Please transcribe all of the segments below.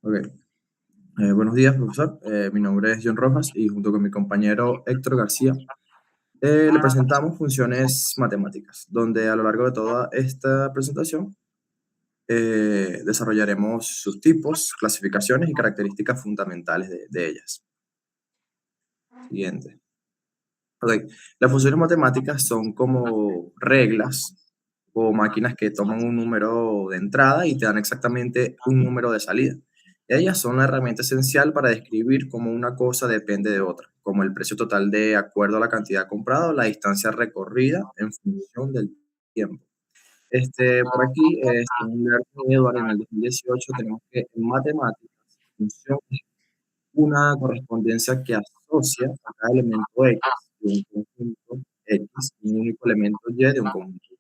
Ok. Buenos días, profesor. Mi nombre es John Rojas y junto con mi compañero Héctor García le presentamos funciones matemáticas, donde a lo largo de toda esta presentación desarrollaremos sus tipos, clasificaciones y características fundamentales de ellas. Siguiente. Ok. Las funciones matemáticas son como reglas o máquinas que toman un número de entrada y te dan exactamente un número de salida. Ellas son la herramienta esencial para describir cómo una cosa depende de otra, como el precio total de acuerdo a la cantidad comprada o la distancia recorrida en función del tiempo. Por aquí, según Lerner y Edward, en el 2018 tenemos que en matemáticas, función una correspondencia que asocia a cada elemento X de un conjunto X y un único elemento Y de un conjunto Y.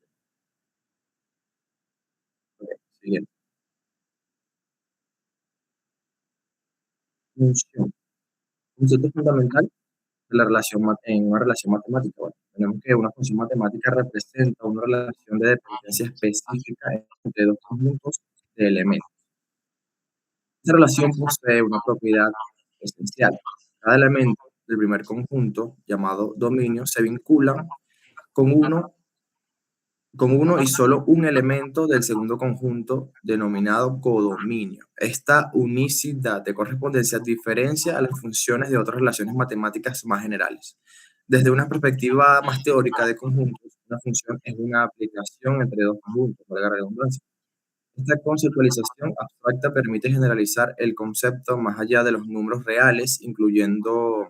Ok, siguiente. Función. Concepto fundamental de la relación en una relación matemática. Bueno, tenemos que una función matemática representa una relación de dependencia específica entre dos conjuntos de elementos. Esta relación posee una propiedad esencial. Cada elemento del primer conjunto, llamado dominio, se vincula con uno y solo un elemento del segundo conjunto denominado codominio. Esta unicidad de correspondencia diferencia a las funciones de otras relaciones matemáticas más generales. Desde una perspectiva más teórica de conjuntos, una función es una aplicación entre dos conjuntos, valga la redundancia. Esta conceptualización abstracta permite generalizar el concepto más allá de los números reales, incluyendo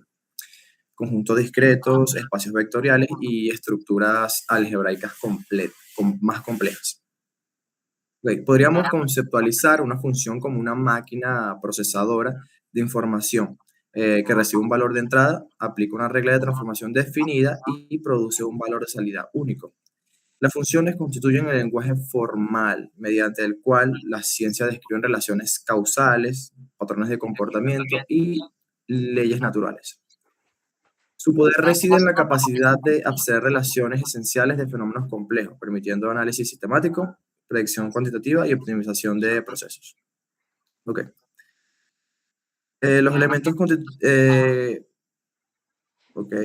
conjuntos discretos, espacios vectoriales y estructuras algebraicas más complejas. Ok, podríamos conceptualizar una función como una máquina procesadora de información que recibe un valor de entrada, aplica una regla de transformación definida y produce un valor de salida único. Las funciones constituyen el lenguaje formal mediante el cual la ciencia describe relaciones causales, patrones de comportamiento y leyes naturales. Su poder reside en la capacidad de hacer relaciones esenciales de fenómenos complejos, permitiendo análisis sistemático, predicción cuantitativa y optimización de procesos. Ok. Los elementos ok.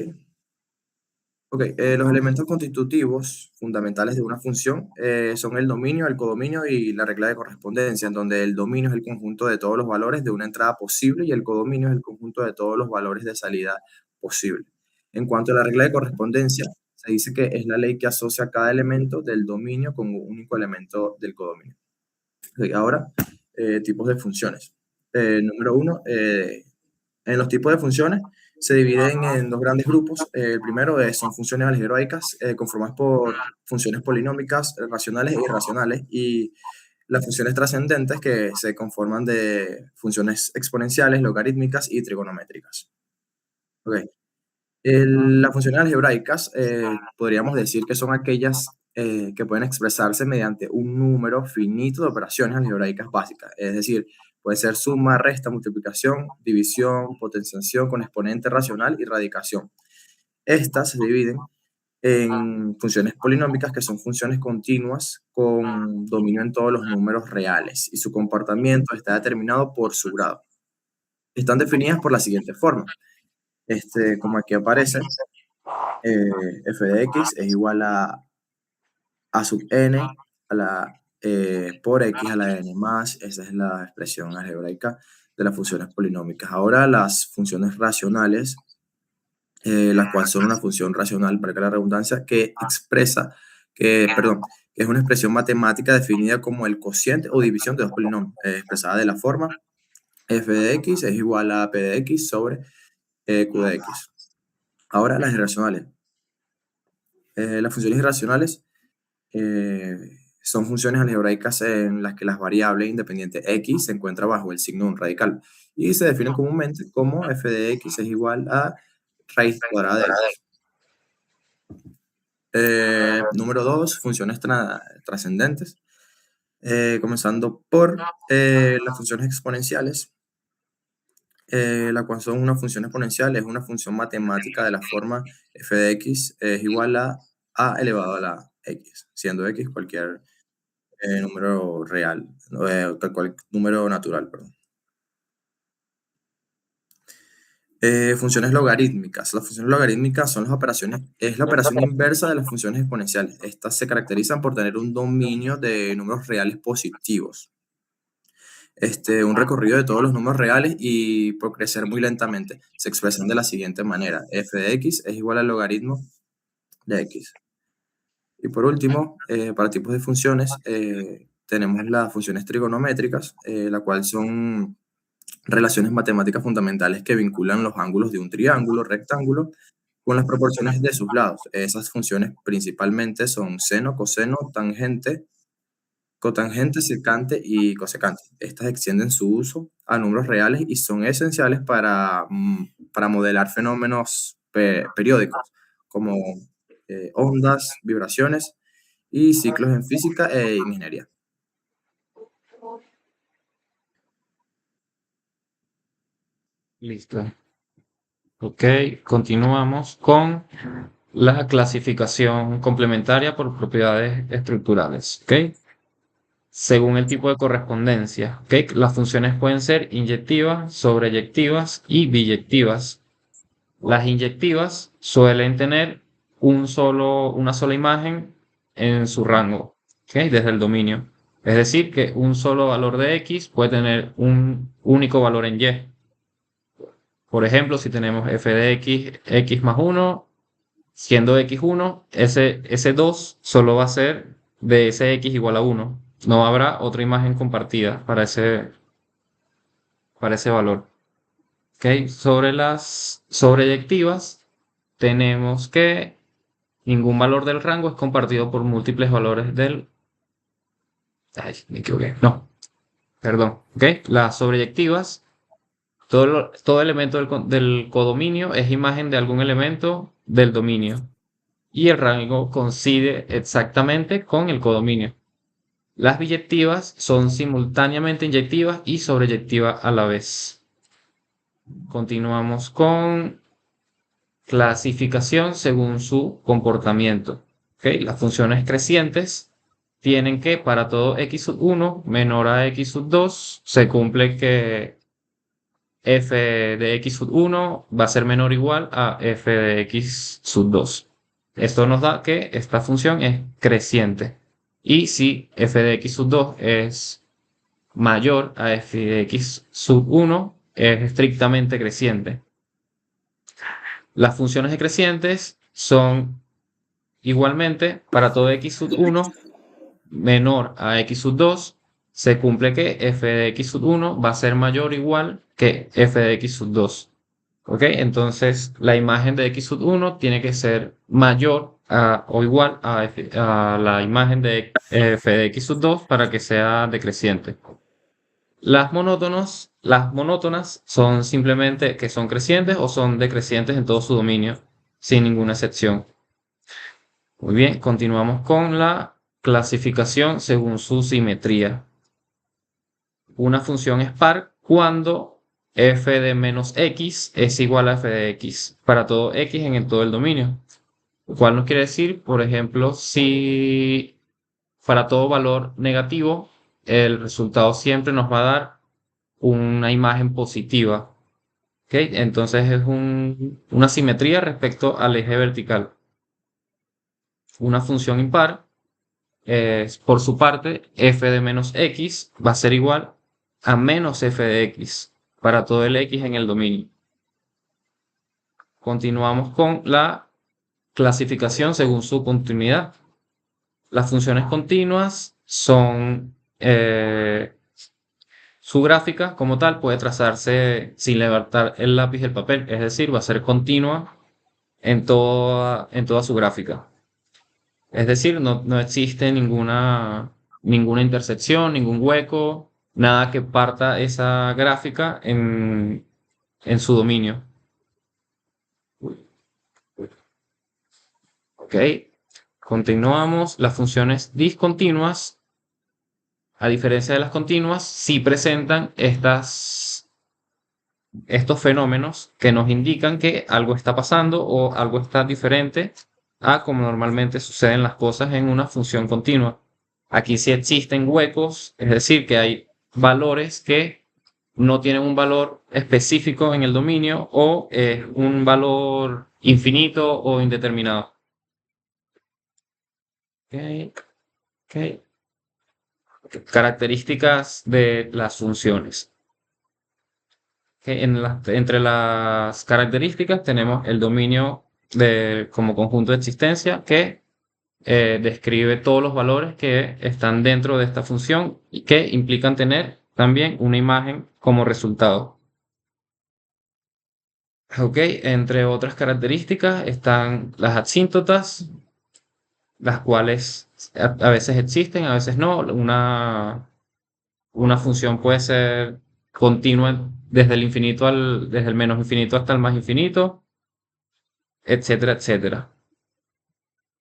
Ok, los elementos constitutivos fundamentales de una función son el dominio, el codominio y la regla de correspondencia, en donde el dominio es el conjunto de todos los valores de una entrada posible y el codominio es el conjunto de todos los valores de salida posible. En cuanto a la regla de correspondencia, se dice que es la ley que asocia cada elemento del dominio con un único elemento del codominio. Ok, ahora, tipos de funciones. Número uno, en los tipos de funciones se dividen en dos grandes grupos. El primero son funciones algebraicas conformadas por funciones polinómicas, racionales e irracionales, y las funciones trascendentes que se conforman de funciones exponenciales, logarítmicas y trigonométricas. Ok. Las funciones algebraicas podríamos decir que son aquellas que pueden expresarse mediante un número finito de operaciones algebraicas básicas. Es decir, puede ser suma, resta, multiplicación, división, potenciación con exponente racional y radicación. Estas se dividen en funciones polinómicas, que son funciones continuas con dominio en todos los números reales, y su comportamiento está determinado por su grado. Están definidas por la siguiente forma. Como aquí aparece, f de x es igual a sub n a la, por x a la n más. Esa es la expresión algebraica de las funciones polinómicas. Ahora las funciones racionales, las cuales son una función racional, para que la redundancia, perdón, que es una expresión matemática definida como el cociente o división de dos polinomios, expresada de la forma f de x es igual a p de x sobre q de x. Ahora las irracionales. Las funciones irracionales son funciones algebraicas en las que las variables independientes x se encuentra bajo el signo de un radical y se definen comúnmente como f de x es igual a raíz cuadrada de x. Número 2, funciones trascendentes. Comenzando por las funciones exponenciales, la cual son una función exponencial, es una función matemática de la forma f de x es igual a elevado a la x, siendo x cualquier número real, cualquier número natural, perdón. Funciones logarítmicas. Las funciones logarítmicas son las operaciones, es la operación inversa de las funciones exponenciales. Estas se caracterizan por tener un dominio de números reales positivos, un recorrido de todos los números reales y por crecer muy lentamente. Se expresan de la siguiente manera: f de x es igual al logaritmo de x. Y por último, para tipos de funciones, tenemos las funciones trigonométricas, la cual son relaciones matemáticas fundamentales que vinculan los ángulos de un triángulo rectángulo con las proporciones de sus lados. Esas funciones principalmente son seno, coseno, tangente, cotangente, secante y cosecante. Estas extienden su uso a números reales y son esenciales para modelar fenómenos periódicos como ondas, vibraciones y ciclos en física e ingeniería. Listo. Ok, continuamos con la clasificación complementaria por propiedades estructurales. Ok, según el tipo de correspondencia. Ok, las funciones pueden ser inyectivas, sobreyectivas y biyectivas. Las inyectivas suelen tener una sola imagen en su rango, ¿ok? Desde el dominio. Es decir, que un solo valor de x puede tener un único valor en y. Por ejemplo, si tenemos f de x, x más 1, siendo x 1, ese 2 solo va a ser de ese x igual a 1. No habrá otra imagen compartida para ese valor. ¿Ok? Sobre las sobreyectivas, tenemos que ningún valor del rango es compartido por múltiples valores del... Ay, me equivoqué. No, perdón. ¿Ok? Las sobreyectivas, todo elemento del codominio es imagen de algún elemento del dominio. Y el rango coincide exactamente con el codominio. Las biyectivas son simultáneamente inyectivas y sobreyectivas a la vez. Continuamos con clasificación según su comportamiento. ¿Ok? Las funciones crecientes tienen que para todo x sub 1 menor a x sub 2 se cumple que f de x sub 1 va a ser menor o igual a f de x sub 2. Esto nos da que esta función es creciente. Y si f de x sub 2 es mayor a f de x sub 1, es estrictamente creciente. Las funciones decrecientes son igualmente para todo x sub 1 menor a x sub 2, se cumple que f de x sub 1 va a ser mayor o igual que f de x sub 2. ¿Ok? Entonces la imagen de x sub 1 tiene que ser mayor o igual a la imagen de f de x sub 2 para que sea decreciente. Las monótonas son simplemente que son crecientes o son decrecientes en todo su dominio, sin ninguna excepción. Muy bien, continuamos con la clasificación según su simetría. Una función es par cuando f de menos x es igual a f de x para todo x en todo el dominio. Lo cual nos quiere decir, por ejemplo, si para todo valor negativo, el resultado siempre nos va a dar una imagen positiva. ¿Ok? Entonces es una simetría respecto al eje vertical. Una función impar por su parte, f de menos x va a ser igual a menos f de x para todo el x en el dominio. Continuamos con la clasificación según su continuidad. Las funciones continuas son su gráfica como tal puede trazarse sin levantar el lápiz del papel, es decir, va a ser continua en toda su gráfica. Es decir, no existe ninguna intersección, ningún hueco, nada que parta esa gráfica en su dominio. ¿Ok? Continuamos. Las funciones discontinuas, a diferencia de las continuas, sí presentan estos fenómenos que nos indican que algo está pasando o algo está diferente a como normalmente suceden las cosas en una función continua. Aquí sí existen huecos, es decir, que hay valores que no tienen un valor específico en el dominio o es un valor infinito o indeterminado. Ok, ok. Características de las funciones. Entre las características tenemos el dominio como conjunto de existencia que describe todos los valores que están dentro de esta función y que implican tener también una imagen como resultado. Ok, entre otras características están las asíntotas, las cuales a veces existen, a veces no. Una función puede ser continua desde el menos infinito hasta el más infinito, etcétera, etcétera.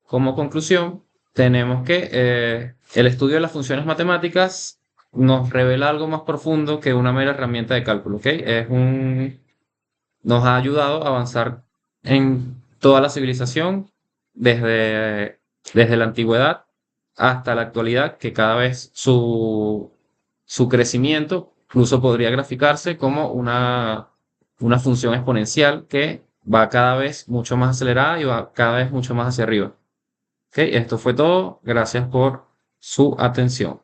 Como conclusión, tenemos que el estudio de las funciones matemáticas nos revela algo más profundo que una mera herramienta de cálculo, ¿ok? Nos ha ayudado a avanzar en toda la civilización desde la antigüedad hasta la actualidad, que cada vez su crecimiento incluso podría graficarse como una función exponencial que va cada vez mucho más acelerada y va cada vez mucho más hacia arriba. Ok, esto fue todo. Gracias por su atención.